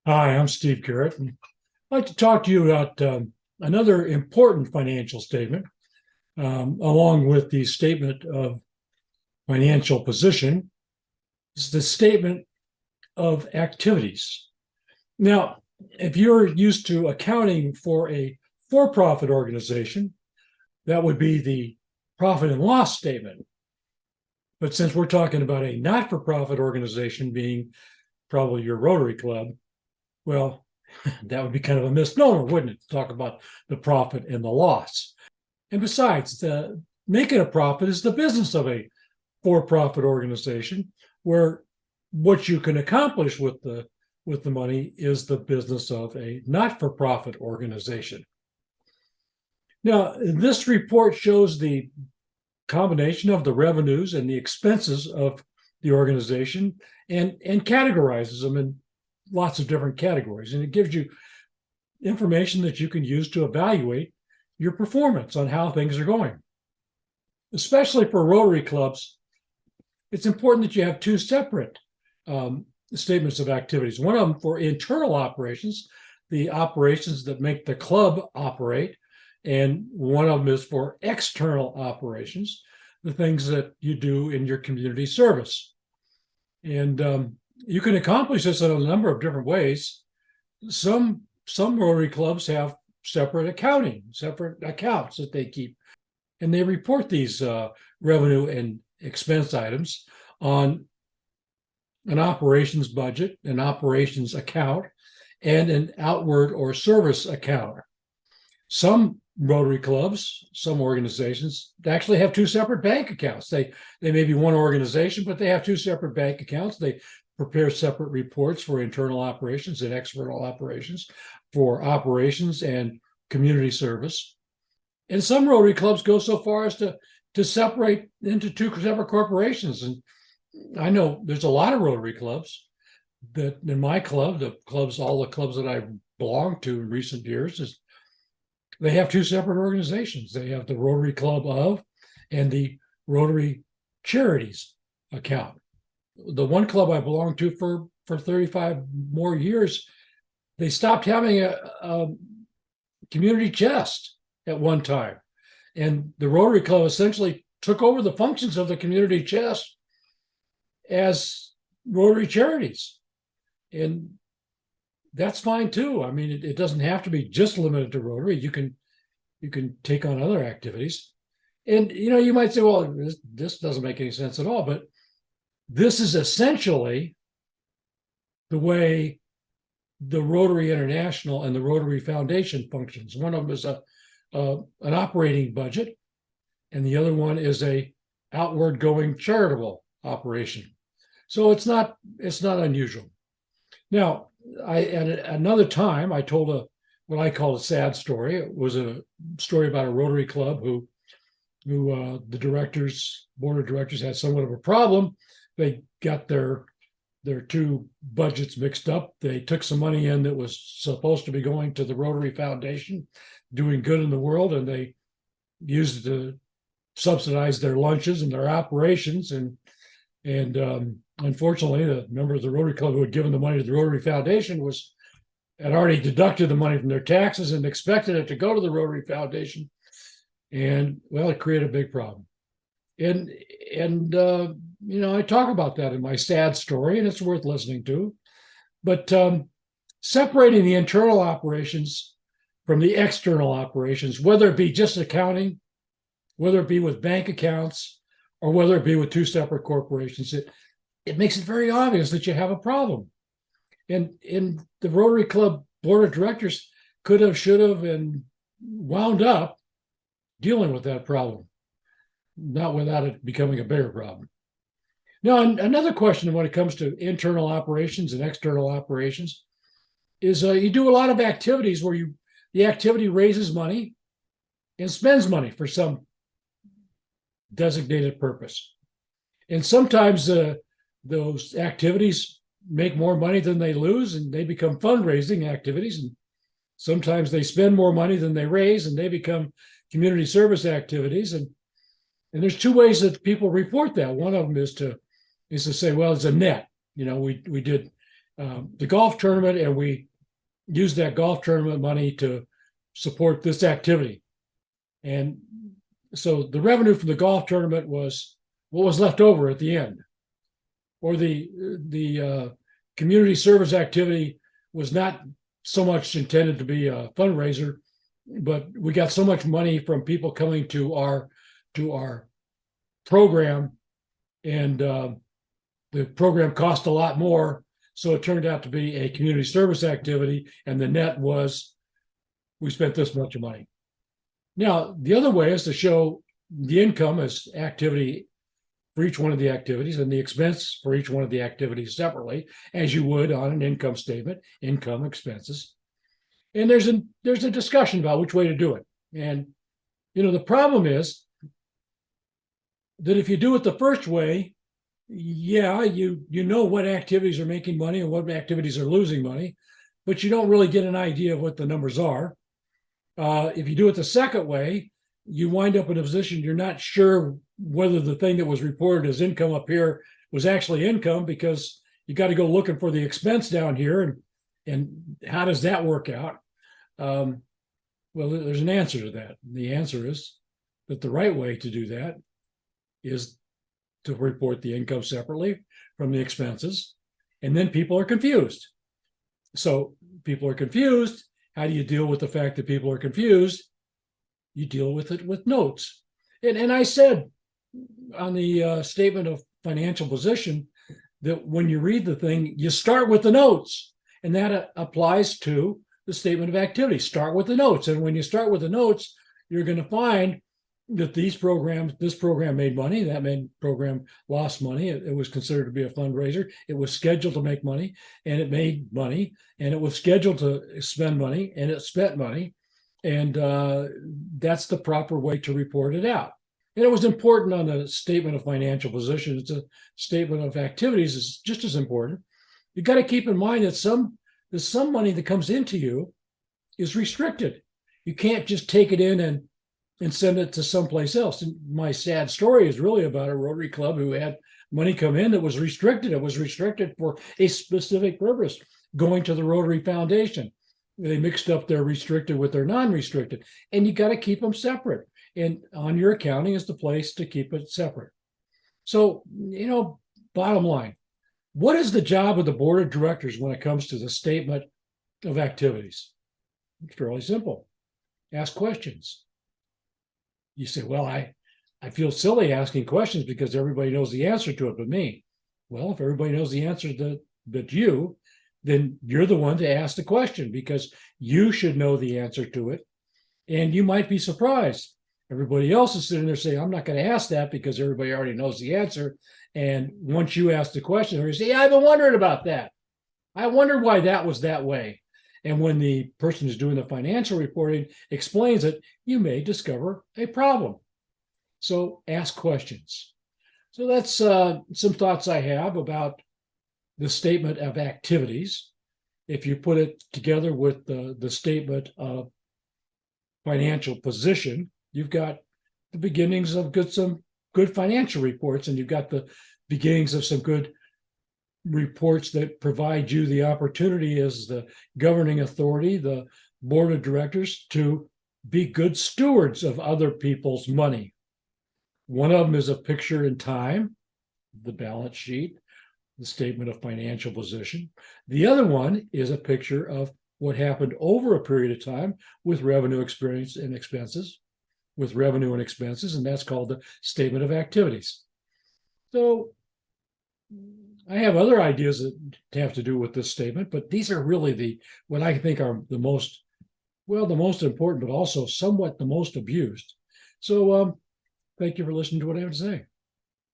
Hi, I'm Steve Garrett, and I'd like to talk to you about another important financial statement, along with the statement of financial position. It's the statement of activities. Now, if you're used to accounting for a for-profit organization, that would be the profit and loss statement. But since we're talking about a not-for-profit organization being probably your Rotary Club, well, that would be kind of a misnomer, wouldn't it? To talk about the profit and the loss. And besides, making a profit is the business of a for-profit organization, where what you can accomplish with the money is the business of a not-for-profit organization. Now, this report shows the combination of the revenues and the expenses of the organization and categorizes them in lots of different categories. And it gives you information that you can use to evaluate your performance on how things are going. Especially for Rotary clubs, it's important that you have two separate statements of activities. One of them for internal operations, the operations that make the club operate, and one of them is for external operations, the things that you do in your community service. And you can accomplish this in a number of different ways. Some Rotary clubs have separate accounts that they keep, and they report these revenue and expense items on an operations budget, an operations account, and an outward or service account. Some Rotary clubs, some organizations, they actually have two separate bank accounts. They may be one organization, but they have two separate bank accounts. They prepare separate reports for internal operations and external operations, for operations and community service. And some Rotary clubs go so far as to separate into two separate corporations. And I know there's a lot of Rotary clubs that in my club, all the clubs that I've belonged to in recent years, is they have two separate organizations. They have the Rotary Club of and the Rotary Charities account. The one club I belonged to for 35 more years, they stopped having a community chest at one time. And the Rotary Club essentially took over the functions of the community chest as Rotary Charities. And that's fine too. I mean, it doesn't have to be just limited to Rotary. You can take on other activities. And you might say, well, this doesn't make any sense at all, but this is essentially the way the Rotary International and the Rotary Foundation functions. One of them is an operating budget, and the other one is a outward going charitable operation. So it's not unusual. Now, at another time, I told what I call a sad story. It was a story about a Rotary club who the board of directors had somewhat of a problem. They got their two budgets mixed up. They took some money in that was supposed to be going to the Rotary Foundation, doing good in the world, and they used it to subsidize their lunches and their operations. And unfortunately, the member of the Rotary Club who had given the money to the Rotary Foundation had already deducted the money from their taxes and expected it to go to the Rotary Foundation. And well, it created a big problem. And I talk about that in my sad story, and it's worth listening to. But separating the internal operations from the external operations, whether it be just accounting, whether it be with bank accounts, or whether it be with two separate corporations, it makes it very obvious that you have a problem. And the Rotary Club board of directors could have, should have, and wound up dealing with that problem, not without it becoming a bigger problem. Now, another question when it comes to internal operations and external operations is you do a lot of activities where the activity raises money and spends money for some designated purpose. And sometimes those activities make more money than they lose, and they become fundraising activities. And sometimes they spend more money than they raise, and they become community service activities. And there's two ways that people report that. One of them is to say, well, it's a net. We did the golf tournament, and we used that golf tournament money to support this activity. And so the revenue from the golf tournament was what was left over at the end. Or the community service activity was not so much intended to be a fundraiser, but we got so much money from people coming to our program, and the program cost a lot more, so it turned out to be a community service activity, and the net was we spent this much money. Now, the other way is to show the income as activity for each one of the activities and the expense for each one of the activities separately, as you would on an income statement, income, expenses. And there's a discussion about which way to do it. And the problem is that if you do it the first way, yeah, you know what activities are making money and what activities are losing money, but you don't really get an idea of what the numbers are. If you do it the second way, you wind up in a position you're not sure whether the thing that was reported as income up here was actually income, because you got to go looking for the expense down here, and how does that work out? Well, there's an answer to that. The answer is that the right way to do that is to report the income separately from the expenses, and then people are confused. So people are confused. How do you deal with the fact that people are confused? You deal with it with notes. And I said on the statement of financial position that when you read the thing, you start with the notes, and that applies to the statement of activity. Start with the notes. And when you start with the notes, you're going to find that this program made money, that program lost money. It was considered to be a fundraiser. It was scheduled to make money, and it made money, and it was scheduled to spend money, and it spent money. And that's the proper way to report it out. And it was important on the statement of financial position. It's a statement of activities is just as important. You've got to keep in mind that some money that comes into you is restricted. You can't just take it in and send it to someplace else. And my sad story is really about a Rotary Club who had money come in that was restricted. It was restricted for a specific purpose, going to the Rotary Foundation. They mixed up their restricted with their non-restricted, and you got to keep them separate. And on your accounting is the place to keep it separate. So, bottom line, what is the job of the board of directors when it comes to the statement of activities? It's fairly simple. Ask questions. You say, well, I feel silly asking questions because everybody knows the answer to it but me. Well, if everybody knows the answer but you, then you're the one to ask the question, because you should know the answer to it. And you might be surprised. Everybody else is sitting there saying, I'm not going to ask that because everybody already knows the answer. And once you ask the question, you say, yeah, I've been wondering about that. I wondered why that was that way. And when the person who's doing the financial reporting explains it, you may discover a problem. So ask questions. So that's some thoughts I have about the statement of activities. If you put it together with the statement of financial position, you've got the beginnings of some good financial reports, and you've got the beginnings of some good reports that provide you the opportunity as the governing authority, the board of directors, to be good stewards of other people's money. One of them is a picture in time, the balance sheet, the statement of financial position. The other one is a picture of what happened over a period of time with revenue, experience, and expenses, and that's called the statement of activities. So I have other ideas that have to do with this statement, but these are really what I think are the most important, but also somewhat the most abused. So thank you for listening to what I have to say.